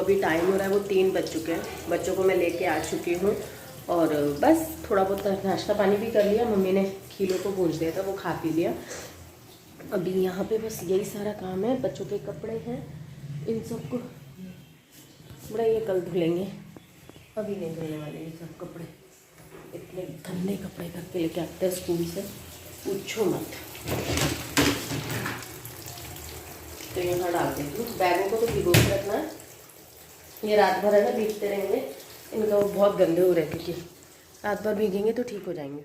अभी टाइम हो रहा है वो 3 बज चुके हैं। बच्चों को मैं लेके आ चुकी हूँ और बस थोड़ा बहुत नाश्ता पानी भी कर लिया। मम्मी ने खीलों को भून दिया था, वो खा पी लिया। अभी यहाँ पे बस यही सारा काम है। बच्चों के कपड़े हैं, इन सबको बड़ा ये कल धुलेंगे, अभी नहीं धुलने वाले ये सब कपड़े। इतने गंदे कपड़े करके लेके आते हैं स्कूल से, पूछो मत। तो यहाँ डाल देती हूँ। बैगों को तो भिगो के रखना है, ये रात भर है ना भीगते रहेंगे। इनका वो बहुत गंदे हो रहे थे कि रात भर भीगेंगे तो ठीक हो जाएंगे।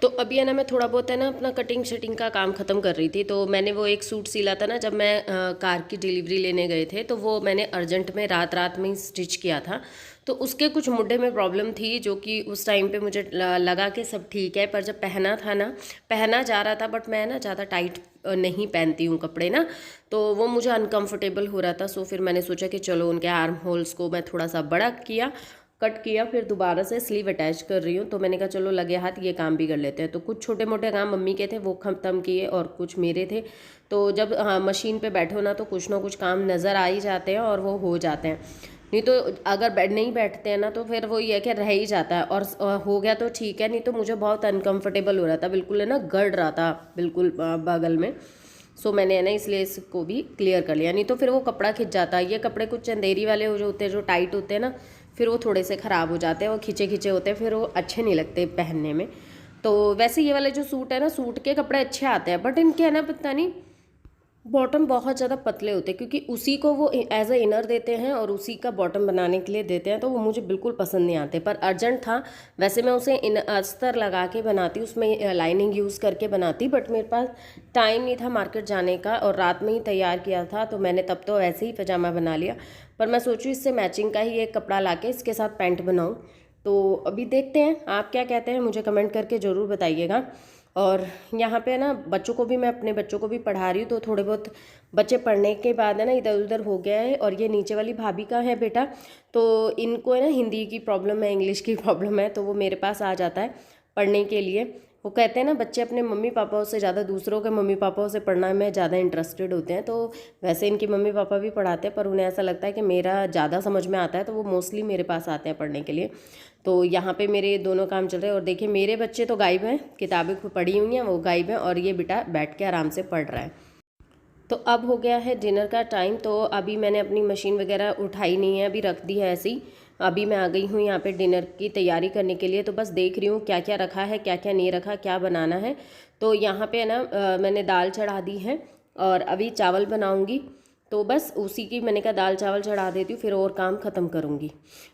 तो अभी है ना मैं थोड़ा बहुत है ना अपना कटिंग शटिंग का काम ख़त्म कर रही थी। तो मैंने वो एक सूट सिला था ना, जब मैं कार की डिलीवरी लेने गए थे, तो वो मैंने अर्जेंट में रात में ही स्टिच किया था। तो उसके कुछ मुड्ढे में प्रॉब्लम थी, जो कि उस टाइम पे मुझे लगा कि सब ठीक है, पर जब पहना था ना, पहना जा रहा था, बट मैं ना ज़्यादा टाइट नहीं पहनती हूँ कपड़े ना, तो वो मुझे अनकंफर्टेबल हो रहा था। सो फिर मैंने सोचा कि चलो उनके आर्म होल्स को मैं थोड़ा सा बड़ा किया, कट किया, फिर दोबारा से स्लीव अटैच कर रही हूँ। तो मैंने कहा चलो लगे हाथ ये काम भी कर लेते हैं। तो कुछ छोटे मोटे काम मम्मी के थे वो ख़त्म किए और कुछ मेरे थे। तो जब मशीन पे बैठो ना, तो कुछ ना कुछ काम नज़र आ ही जाते हैं और वो हो जाते हैं। नहीं तो अगर नहीं बैठते हैं ना, तो फिर वो ये कि रह ही जाता है। और हो गया तो ठीक है, नहीं तो मुझे बहुत अनकम्फर्टेबल हो रहा था, बिल्कुल है ना गड़ रहा था बिल्कुल बगल में। सो मैंने है ना इसलिए इसको भी क्लियर कर लिया, नहीं तो फिर वो कपड़ा खिंच जाता है। ये कपड़े कुछ चंदेरी वाले जो होते हैं, जो टाइट होते हैं ना, फिर वो थोड़े से ख़राब हो जाते हैं, वो खिंचे खिंचे होते हैं, फिर वो अच्छे नहीं लगते पहनने में। तो वैसे ये वाले जो सूट है ना, सूट के कपड़े अच्छे आते हैं, बट इनके है ना पता नहीं बॉटम बहुत ज़्यादा पतले होते हैं, क्योंकि उसी को वो एज ए इनर देते हैं और उसी का बॉटम बनाने के लिए देते हैं। तो वो मुझे बिल्कुल पसंद नहीं आते, पर अर्जेंट था। वैसे मैं उसे अस्तर लगा के बनाती, उसमें लाइनिंग यूज़ करके बनाती, बट मेरे पास टाइम नहीं था मार्केट जाने का, और रात में ही तैयार किया था, तो मैंने तब तो ऐसे ही पजामा बना लिया। पर मैं सोचूँ इससे मैचिंग का ही एक कपड़ा ला के इसके साथ पैंट बनाऊँ। तो अभी देखते हैं, आप क्या कहते हैं मुझे कमेंट करके ज़रूर बताइएगा। और यहाँ पे ना बच्चों को भी, मैं अपने बच्चों को भी पढ़ा रही हूँ, तो थोड़े बहुत बच्चे पढ़ने के बाद है ना इधर उधर हो गया है। और ये नीचे वाली भाभी का है बेटा, तो इनको है ना हिंदी की प्रॉब्लम है, इंग्लिश की प्रॉब्लम है, तो वो मेरे पास आ जाता है पढ़ने के लिए। वो कहते हैं ना बच्चे अपने मम्मी पापाओं से ज़्यादा दूसरों के मम्मी पापाओं से पढ़ना में ज़्यादा इंटरेस्टेड होते हैं। तो वैसे इनकी मम्मी पापा भी पढ़ाते हैं, पर उन्हें ऐसा लगता है कि मेरा ज़्यादा समझ में आता है, तो वो मोस्टली मेरे पास आते हैं पढ़ने के लिए। तो यहाँ पे मेरे दोनों काम चल रहे हैं। और देखिए मेरे बच्चे तो गायब हैं, किताबें पढ़ी हुई हैं, वो गायब हैं, और ये बेटा बैठ के आराम से पढ़ रहा है। तो अब हो गया है डिनर का टाइम। तो अभी मैंने अपनी मशीन वगैरह उठाई नहीं है, अभी रख दी है ऐसी। अभी मैं आ गई हूँ यहाँ पे डिनर की तैयारी करने के लिए। तो बस देख रही हूँ क्या क्या रखा है, क्या क्या नहीं रखा, क्या बनाना है। तो यहाँ पे है ना मैंने दाल चढ़ा दी है और अभी चावल बनाऊँगी। तो बस उसी की मैंने कहा दाल चावल चढ़ा देती हूँ, फिर और काम ख़त्म करूँगी।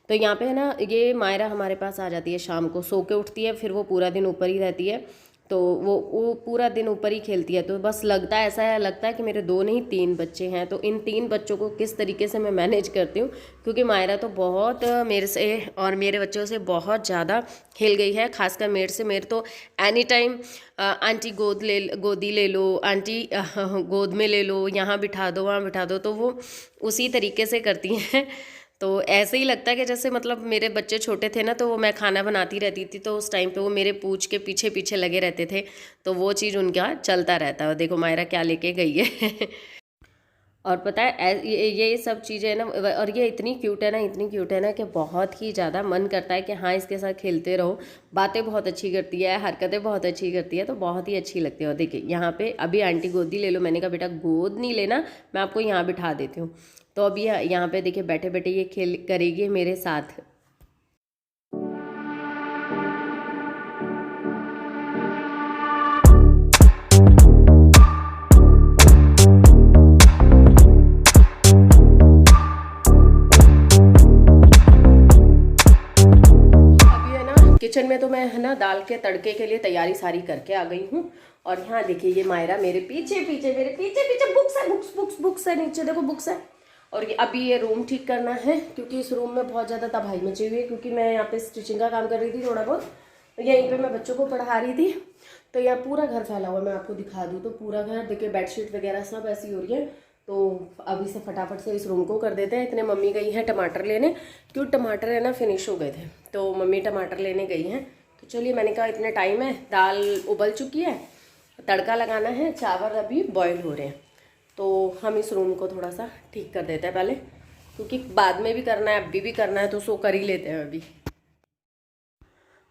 तो यहाँ पे है ना ये मायरा हमारे पास आ जाती है शाम को, सो के उठती है, फिर वो पूरा दिन ऊपर ही रहती है। तो वो पूरा दिन ऊपर ही खेलती है। तो बस लगता है ऐसा है, लगता है कि मेरे 2 नहीं 3 बच्चे हैं। तो इन 3 बच्चों को किस तरीके से मैं मैनेज करती हूँ, क्योंकि मायरा तो बहुत मेरे से और मेरे बच्चों से बहुत ज़्यादा खेल गई है। खासकर मेरे तो एनी टाइम आंटी गोदी ले लो, आंटी गोद में ले लो, यहाँ बिठा दो वहाँ बिठा दो, तो वो उसी तरीके से करती हैं। तो ऐसे ही लगता है कि जैसे मतलब मेरे बच्चे छोटे थे ना, तो वो मैं खाना बनाती रहती थी, तो उस टाइम पे वो मेरे पूछ के पीछे पीछे लगे रहते थे। तो वो चीज़ उनका चलता रहता है। देखो मायरा क्या लेके गई है। और पता है ये सब चीज़ें ना, और ये इतनी क्यूट है ना, इतनी क्यूट है ना, कि बहुत ही ज़्यादा मन करता है कि हाँ इसके साथ खेलते रहो। बातें बहुत अच्छी करती है, हरकतें बहुत अच्छी करती है, तो बहुत ही अच्छी लगती है। और देखिए यहाँ पे अभी आंटी गोदी ले लो, मैंने कहा बेटा गोद नहीं लेना, मैं आपको यहाँ बिठा देती हूँ। तो अभी यहाँ पे देखिए बैठे बैठे ये खेल करेगी मेरे साथ। किचन में तो मैं है ना दाल के तड़के के लिए तैयारी सारी करके आ गई हूँ। और यहाँ देखिए ये मायरा मेरे पीछे पीछे बुक्स है नीचे देखो बुक्स है। और ये अभी ये रूम ठीक करना है, क्योंकि इस रूम में बहुत ज़्यादा तबाही मची हुई है, क्योंकि मैं यहाँ पे स्टिचिंग का काम कर रही थी थोड़ा बहुत, यहीं पे मैं बच्चों को पढ़ा रही थी। तो यहाँ पूरा घर फैला हुआ, मैं आपको दिखा दूँ तो पूरा घर देखिए, बेडशीट वगैरह सब ऐसी हो रही है। तो अभी से फटाफट से इस रूम को कर देते हैं। इतने मम्मी गई हैं टमाटर लेने, क्यों टमाटर है ना फिनिश हो गए थे, तो मम्मी टमाटर लेने गई हैं। तो चलिए मैंने कहा इतने टाइम है, दाल उबल चुकी है, तड़का लगाना है, चावल अभी बॉयल हो रहे हैं। तो हम इस रूम को थोड़ा सा ठीक कर देते हैं पहले, क्योंकि बाद में भी करना है, अभी भी करना है, तो उसको कर ही लेते हैं अभी।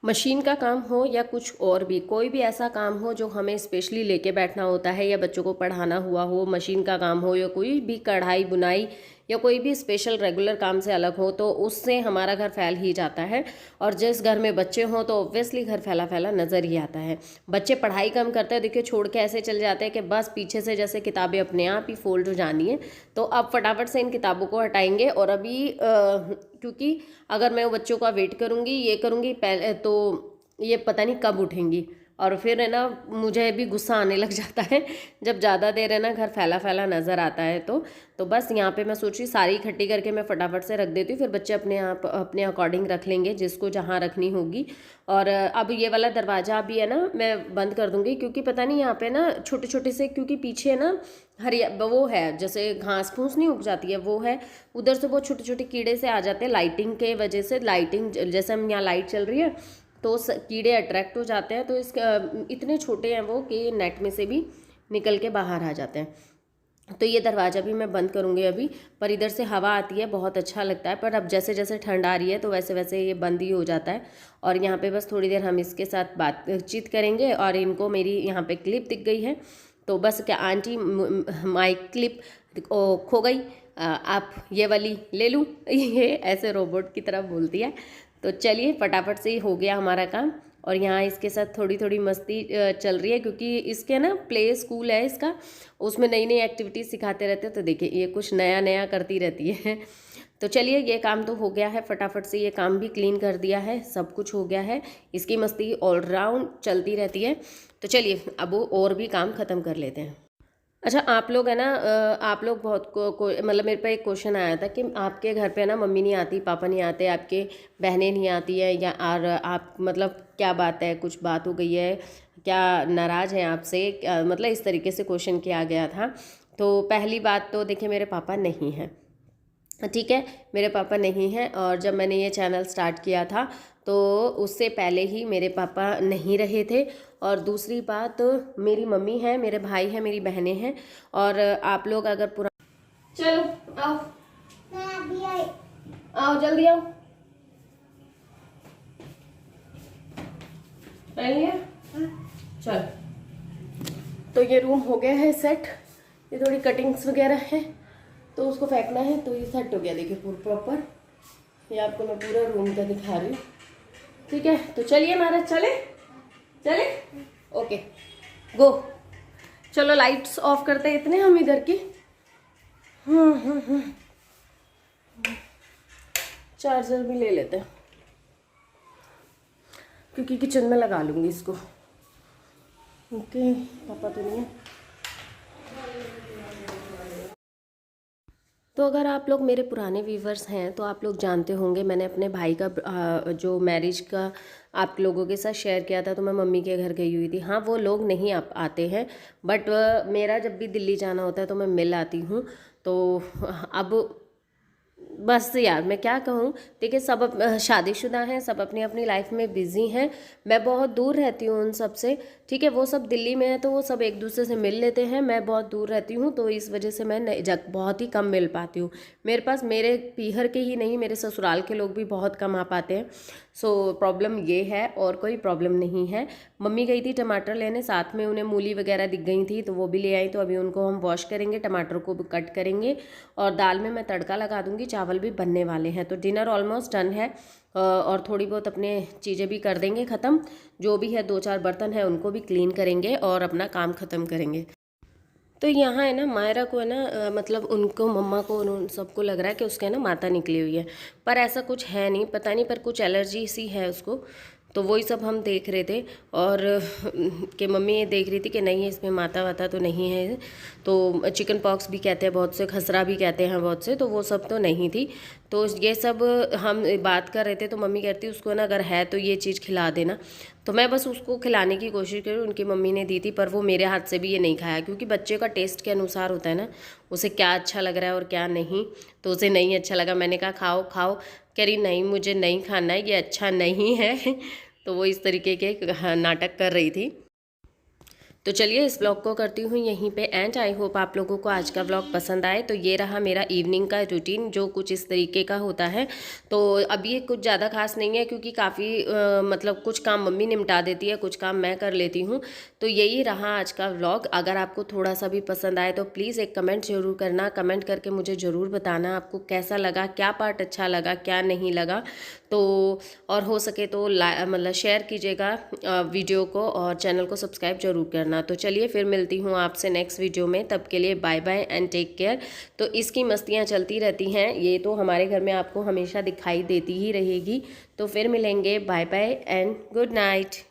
मशीन का काम हो या कुछ और भी, कोई भी ऐसा काम हो जो हमें स्पेशली लेके बैठना होता है, या बच्चों को पढ़ाना हुआ हो, मशीन का काम हो, या कोई भी कढ़ाई बुनाई या कोई भी स्पेशल रेगुलर काम से अलग हो, तो उससे हमारा घर फैल ही जाता है। और जिस घर में बच्चे हों तो ऑब्वियसली घर फैला फैला नज़र ही आता है। बच्चे पढ़ाई कम करते हैं, देखिए छोड़ के ऐसे चले जाते हैं कि बस पीछे से जैसे किताबें अपने आप ही फोल्ड हो जानी है। तो अब फटाफट से इन किताबों को हटाएंगे। और अभी क्योंकि अगर मैं बच्चों का वेट करूँगी, ये करूँगी पहले, तो ये पता नहीं कब उठेंगी, और फिर है ना मुझे भी गुस्सा आने लग जाता है जब ज़्यादा देर है ना घर फैला फैला नज़र आता है। तो बस यहाँ पे मैं सोच रही सारी इकट्ठी करके मैं फटाफट से रख देती हूँ, फिर बच्चे अपने आप अपने अकॉर्डिंग रख लेंगे जिसको जहाँ रखनी होगी। और अब ये वाला दरवाज़ा भी है ना मैं बंद कर दूँगी, क्योंकि पता नहीं यहाँ पे ना छोटे छोटे से, क्योंकि पीछे ना हरिया वो है, जैसे घास फूस नहीं उग जाती है वो है, उधर से बहुत छोटे छोटे कीड़े से आ जाते हैं लाइटिंग के वजह से। लाइटिंग जैसे हम यहाँ लाइट चल रही है तो कीड़े अट्रैक्ट हो जाते हैं, तो इस इतने छोटे हैं वो कि नेट में से भी निकल के बाहर आ जाते हैं। तो ये दरवाज़ा भी मैं बंद करूँगी अभी, पर इधर से हवा आती है, बहुत अच्छा लगता है। पर अब जैसे जैसे ठंड आ रही है तो वैसे वैसे ये बंद ही हो जाता है। और यहाँ पे बस थोड़ी देर हम इसके साथ बातचीत करेंगे। और इनको मेरी यहाँ पे क्लिप दिख गई है, तो बस क्या आंटी माई क्लिप खो गई, आप ये वाली ले लूँ ये ऐसे रोबोट की तरह बोलती है। तो चलिए फटाफट से ही हो गया हमारा काम। और यहाँ इसके साथ थोड़ी थोड़ी मस्ती चल रही है, क्योंकि इसके ना प्ले स्कूल है इसका, उसमें नई नई एक्टिविटीज़ सिखाते रहते हैं। तो देखिए ये कुछ नया नया करती रहती है। तो चलिए ये काम तो हो गया है, फटाफट से ये काम भी क्लीन कर दिया है, सब कुछ हो गया है। इसकी मस्ती ऑलराउंड चलती रहती है। तो चलिए अब और भी काम ख़त्म कर लेते हैं। अच्छा आप लोग है ना आप लोग बहुत को मतलब मेरे पे एक क्वेश्चन आया था कि आपके घर पे ना मम्मी नहीं आती, पापा नहीं आते, आपके बहनें नहीं आती है, या और आप मतलब क्या बात है, कुछ बात हो गई है क्या, नाराज़ हैं आपसे, मतलब इस तरीके से क्वेश्चन किया गया था। तो पहली बात तो देखिए मेरे पापा नहीं हैं, ठीक है, मेरे पापा नहीं हैं। और जब मैंने ये चैनल स्टार्ट किया था तो उससे पहले ही मेरे पापा नहीं रहे थे। और दूसरी बात, मेरी मम्मी है, मेरे भाई हैं, मेरी बहनें हैं। और आप लोग अगर पूरा, चलो आओ, मैं अभी आई, आओ जल्दी आओ, चल। तो ये रूम हो गया है सेट, ये थोड़ी कटिंग्स वगैरह है तो उसको फेंकना है। तो ये सेट हो गया देखिए पूरा प्रॉपर, ये आपको मैं पूरा रूम का दिखा रही हूँ, ठीक है। तो चलिए महाराज, चले चले, ओके गो। चलो लाइट्स ऑफ करते हैं इतने हम इधर की। चार्जर भी ले लेते हैं, क्योंकि किचन में लगा लूँगी इसको। ओके पापा तो नहीं है। तो अगर आप लोग मेरे पुराने व्यूवर्स हैं तो आप लोग जानते होंगे, मैंने अपने भाई का जो मैरिज का आप लोगों के साथ शेयर किया था, तो मैं मम्मी के घर गई हुई थी। हाँ वो लोग नहीं आते हैं, बट मेरा जब भी दिल्ली जाना होता है तो मैं मिल आती हूँ। तो अब बस यार मैं क्या कहूँ, देखिए सब शादीशुदा हैं, सब अपनी अपनी लाइफ में बिज़ी हैं। मैं बहुत दूर रहती हूँ उन सब से, ठीक है। वो सब दिल्ली में है तो वो सब एक दूसरे से मिल लेते हैं, मैं बहुत दूर रहती हूँ तो इस वजह से मैं बहुत ही कम मिल पाती हूँ। मेरे पास मेरे पीहर के ही नहीं, मेरे ससुराल के लोग भी बहुत कम आ पाते हैं। सो प्रॉब्लम ये है, और कोई प्रॉब्लम नहीं है। मम्मी गई थी टमाटर लेने, साथ में उन्हें मूली वगैरह दिख गई थी तो वो भी ले आई। तो अभी उनको हम वॉश करेंगे, टमाटर को भी कट करेंगे और दाल में मैं तड़का लगा दूंगी। चावल भी बनने वाले हैं, तो डिनर ऑलमोस्ट डन है। और थोड़ी बहुत अपने चीज़ें भी कर देंगे ख़त्म, जो भी है 2-4 बर्तन है उनको भी क्लीन करेंगे और अपना काम ख़त्म करेंगे। तो यहाँ है ना मायरा को है ना मतलब उनको मम्मा को उन सबको लग रहा है कि उसके है ना माता निकली हुई है, पर ऐसा कुछ है नहीं, पता नहीं, पर कुछ एलर्जी सी है उसको। तो वही सब हम देख रहे थे, और कि मम्मी ये देख रही थी कि नहीं इसमें माता वाता तो नहीं है। तो चिकन पॉक्स भी कहते हैं बहुत से, खसरा भी कहते हैं बहुत से, तो वो सब तो नहीं थी। तो ये सब हम बात कर रहे थे, तो मम्मी कहती उसको ना अगर है तो ये चीज़ खिला देना। तो मैं बस उसको खिलाने की कोशिश करी, उनकी मम्मी ने दी थी, पर वो मेरे हाथ से भी ये नहीं खाया, क्योंकि बच्चे का टेस्ट के अनुसार होता है ना, उसे क्या अच्छा लग रहा है और क्या नहीं। तो उसे नहीं अच्छा लगा, मैंने कहा खाओ खाओ, कह रही नहीं मुझे नहीं खाना है, ये अच्छा नहीं है। तो वो इस तरीके के नाटक कर रही थी। तो चलिए इस ब्लॉग को करती हूँ यहीं पे एंड। आई होप आप लोगों को आज का ब्लॉग पसंद आए। तो ये रहा मेरा इवनिंग का रूटीन जो कुछ इस तरीके का होता है। तो अभी ये कुछ ज़्यादा खास नहीं है क्योंकि काफ़ी मतलब कुछ काम मम्मी निपटा देती है, कुछ काम मैं कर लेती हूँ। तो यही रहा आज का व्लॉग। अगर आपको थोड़ा सा भी पसंद आए तो प्लीज़ एक कमेंट ज़रूर करना। कमेंट करके मुझे ज़रूर बताना आपको कैसा लगा, क्या पार्ट अच्छा लगा, क्या नहीं लगा। तो और हो सके तो मतलब शेयर कीजिएगा वीडियो को, और चैनल को सब्सक्राइब जरूर करना। तो चलिए फिर मिलती हूँ आपसे नेक्स्ट वीडियो में, तब के लिए bye bye and take care. तो इसकी मस्तियाँ चलती रहती हैं, ये तो हमारे घर में आपको हमेशा दिखाई देती ही रहेगी। तो फिर मिलेंगे, bye bye and good night.